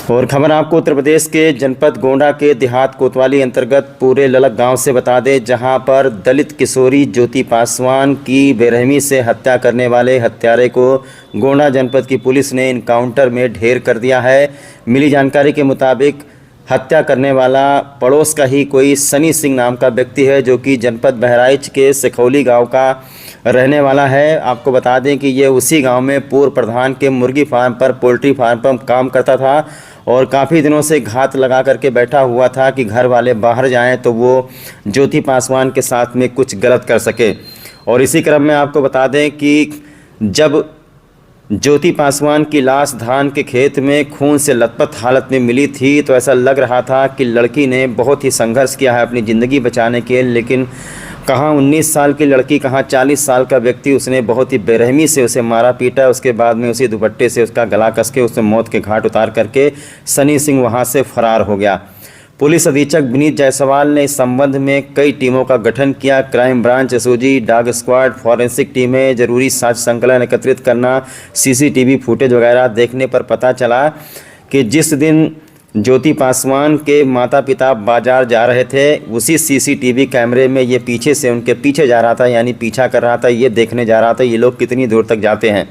और खबर आपको उत्तर प्रदेश के जनपद गोंडा के देहात कोतवाली अंतर्गत पूरे ललक गांव से बता दें, जहां पर दलित किशोरी ज्योति पासवान की बेरहमी से हत्या करने वाले हत्यारे को गोंडा जनपद की पुलिस ने इनकाउंटर में ढेर कर दिया है। मिली जानकारी के मुताबिक हत्या करने वाला पड़ोस का ही कोई सनी सिंह नाम का व्यक्ति है, जो कि जनपद बहराइच के सिखौली गांव का रहने वाला है। आपको बता दें कि ये उसी गांव में पूर्व प्रधान के मुर्गी फार्म पर, पोल्ट्री फार्म पर काम करता था और काफ़ी दिनों से घात लगा करके बैठा हुआ था कि घर वाले बाहर जाएं तो वो ज्योति पासवान के साथ में कुछ गलत कर सके। और इसी क्रम में आपको बता दें कि जब ज्योति पासवान की लाश धान के खेत में खून से लथपथ हालत में मिली थी, तो ऐसा लग रहा था कि लड़की ने बहुत ही संघर्ष किया है अपनी ज़िंदगी बचाने के, लेकिन कहाँ 19 साल की लड़की, कहाँ 40 साल का व्यक्ति, उसने बहुत ही बेरहमी से उसे मारा पीटा। उसके बाद में उसी दुपट्टे से उसका गला कस के उसे मौत के घाट उतार करके सनी सिंह वहाँ से फरार हो गया। पुलिस अधीक्षक विनीत जायसवाल ने इस संबंध में कई टीमों का गठन किया। Crime branch, SOG, dog squad, forensic टीमें, जरूरी साक्ष्य संकलन एकत्रित करना, सीसीटीवी फुटेज वगैरह देखने पर पता चला कि जिस दिन ज्योति पासवान के माता पिता बाजार जा रहे थे, उसी सीसीटीवी कैमरे में ये पीछे से उनके पीछे जा रहा था, यानी पीछा कर रहा था। ये देखने जा रहा था ये लोग कितनी दूर तक जाते हैं।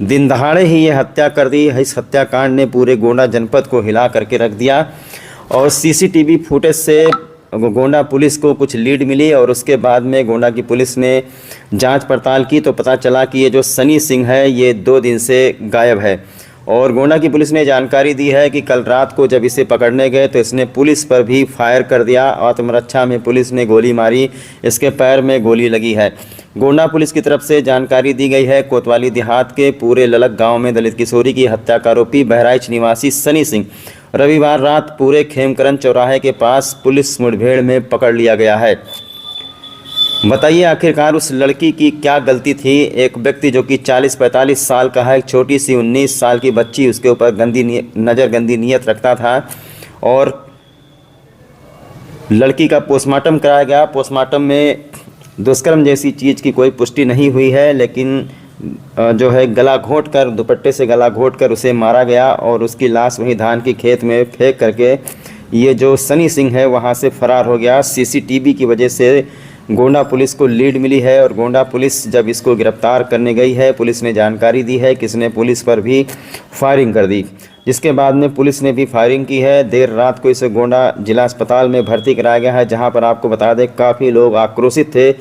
दिन दहाड़े ही ये हत्या कर दी। इस हत्याकांड ने पूरे गोंडा जनपद को हिला करके रख दिया और सीसीटीवी फुटेज से गोंडा पुलिस को कुछ लीड मिली और उसके बाद में गोंडा की पुलिस ने जांच पड़ताल की तो पता चला कि ये जो सनी सिंह है ये 2 दिन से गायब है। और गोंडा की पुलिस ने जानकारी दी है कि कल रात को जब इसे पकड़ने गए तो इसने पुलिस पर भी फायर कर दिया। आत्मरक्षा में पुलिस ने गोली मारी, इसके पैर में गोली लगी है। गोंडा पुलिस की तरफ से जानकारी दी गई है, कोतवाली देहात के पूरे ललक गांव में दलित किशोरी की हत्या का आरोपी बहराइच निवासी सनी सिंह रविवार रात पूरे खेमकरन चौराहे के पास पुलिस मुठभेड़ में पकड़ लिया गया है। बताइए आखिरकार उस लड़की की क्या गलती थी। एक व्यक्ति जो कि 40-45 साल का है, एक छोटी सी 19 साल की बच्ची उसके ऊपर गंदी नीयत रखता था और लड़की का पोस्टमार्टम कराया गया। पोस्टमार्टम में दुष्कर्म जैसी चीज़ की कोई पुष्टि नहीं हुई है, लेकिन जो है गला घोंट कर, दुपट्टे से गला घोंट कर उसे मारा गया और उसकी लाश वहीं धान की खेत में फेंक करके ये जो सनी सिंह है वहाँ से फरार हो गया। सीसीटीवी की वजह से गोंडा पुलिस को लीड मिली है और गोंडा पुलिस जब इसको गिरफ्तार करने गई है, पुलिस ने जानकारी दी है कि इसने पुलिस पर भी फायरिंग कर दी, जिसके बाद में पुलिस ने भी फायरिंग की है। देर रात को इसे गोंडा जिला अस्पताल में भर्ती कराया गया है, जहां पर आपको बता दें काफ़ी लोग आक्रोशित थे,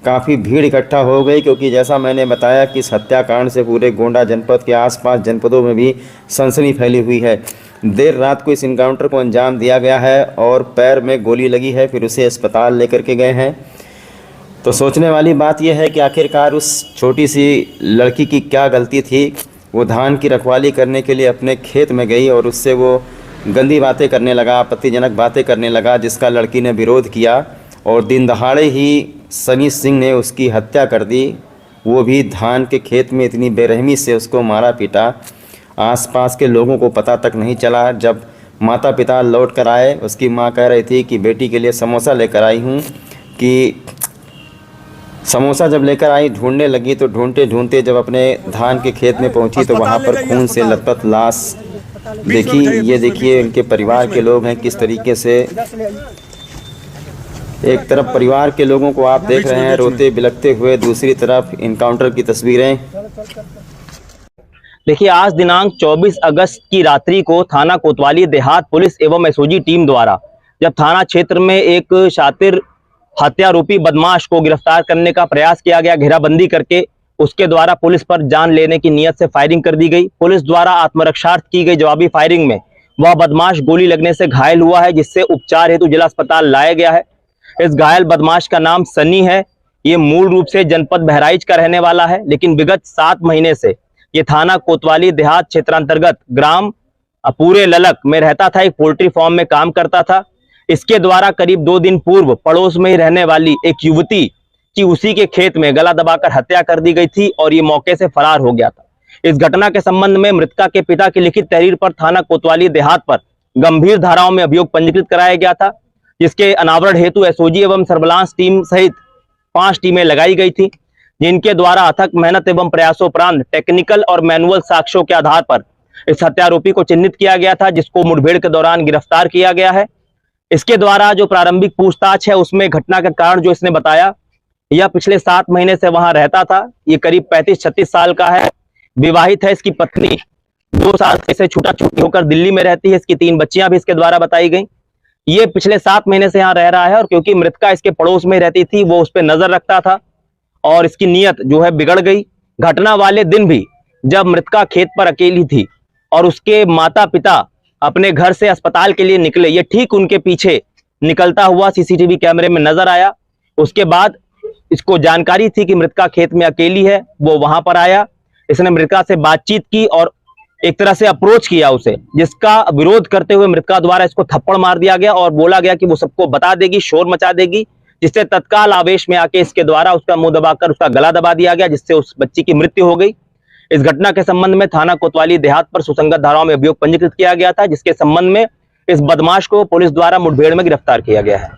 काफ़ी भीड़ इकट्ठा हो गई, क्योंकि जैसा मैंने बताया कि इस हत्याकांड से पूरे गोंडा जनपद के आसपास जनपदों में भी सनसनी फैली हुई है। देर रात को इस इनकाउंटर को अंजाम दिया गया है और पैर में गोली लगी है, फिर उसे अस्पताल लेकर के गए हैं। तो सोचने वाली बात यह है कि आखिरकार उस छोटी सी लड़की की क्या गलती थी। वो धान की रखवाली करने के लिए अपने खेत में गई और उससे वो गंदी बातें करने लगा, आपत्तिजनक बातें करने लगा, जिसका लड़की ने विरोध किया और दिन दहाड़े ही सनी सिंह ने उसकी हत्या कर दी, वो भी धान के खेत में। इतनी बेरहमी से उसको मारा पीटा, आसपास के लोगों को पता तक नहीं चला। जब माता पिता लौट कर आए, उसकी माँ कह रही थी कि बेटी के लिए समोसा लेकर आई हूँ, कि समोसा जब लेकर आई ढूंढने लगी तो ढूंढते ढूंढते जब अपने धान के खेत में पहुंची तो वहां पर खून से लथपथ लाश देखी। ये देखिए इनके परिवार के लोग हैं किस तरीके से, एक तरफ परिवार के लोगों को आप देख रहे हैं रोते बिलखते हुए, दूसरी तरफ इनकाउंटर की तस्वीरें। देखिए, आज दिनांक 24 अगस्त की रात्रि को थाना कोतवाली देहात पुलिस एवं एसओजी टीम द्वारा जब थाना क्षेत्र में एक शातिर हत्यारोपी बदमाश को गिरफ्तार करने का प्रयास किया गया, घेराबंदी करके उसके द्वारा पुलिस पर जान लेने की नियत से फायरिंग कर दी गई। पुलिस द्वारा आत्मरक्षार्थ की गई जवाबी फायरिंग में वह बदमाश गोली लगने से घायल हुआ है, जिससे उपचार हेतु जिला अस्पताल लाया गया है। इस घायल बदमाश का नाम सनी है। ये मूल रूप से जनपद बहराइच का रहने वाला है, लेकिन विगत 7 महीने से ये थाना कोतवाली देहात क्षेत्रांतर्गत ग्राम पूरे ललक में रहता था। एक पोल्ट्री फार्म में काम करता था। इसके द्वारा करीब 2 दिन पूर्व पड़ोस में ही रहने वाली एक युवती की उसी के खेत में गला दबाकर हत्या कर दी गई थी और ये मौके से फरार हो गया था। इस घटना के संबंध में मृतका के पिता की लिखित तहरीर पर थाना कोतवाली देहात पर गंभीर धाराओं में अभियोग पंजीकृत कराया गया था, जिसके अनावरण हेतु एसओजी एवं सर्विलांस टीम सहित 5 टीमें लगाई गई थी, जिनके द्वारा अथक मेहनत एवं प्रयासोपरांत टेक्निकल और मैनुअल साक्ष्यों के आधार पर इस हत्यारोपी को चिन्हित किया गया था, जिसको मुठभेड़ के दौरान गिरफ्तार किया गया है। इसके द्वारा जो प्रारंभिक पूछताछ है उसमें घटना का कारण जो इसने बताया, यह पिछले 7 महीने से वहां रहता था। ये करीब 35-36 साल का है, विवाहित है। इसकी पत्नी 2 साल से छूटा छूटी होकर दिल्ली में रहती है। इसकी 3 बच्चियां भी इसके द्वारा बताई गई। ये पिछले 7 महीने से यहाँ रह रहा है और क्योंकि मृतका इसके पड़ोस में रहती थी, वो उस पर नजर रखता था और इसकी नीयत जो है बिगड़ गई। घटना वाले दिन भी जब मृतका खेत पर अकेली थी और उसके माता पिता अपने घर से अस्पताल के लिए निकले, ये ठीक उनके पीछे निकलता हुआ सीसीटीवी कैमरे में नजर आया। उसके बाद इसको जानकारी थी कि मृतका खेत में अकेली है, वो वहां पर आया। इसने मृतका से बातचीत की और एक तरह से अप्रोच किया उसे, जिसका विरोध करते हुए मृतका द्वारा इसको थप्पड़ मार दिया गया और बोला गया कि वो सबको बता देगी, शोर मचा देगी, जिससे तत्काल आवेश में आके इसके द्वारा उसका मुंह दबाकर उसका गला दबा दिया गया, जिससे उस बच्ची की मृत्यु हो गई। इस घटना के संबंध में थाना कोतवाली देहात पर सुसंगत धाराओं में अभियोग पंजीकृत किया गया था, जिसके संबंध में इस बदमाश को पुलिस द्वारा मुठभेड़ में गिरफ्तार किया गया है।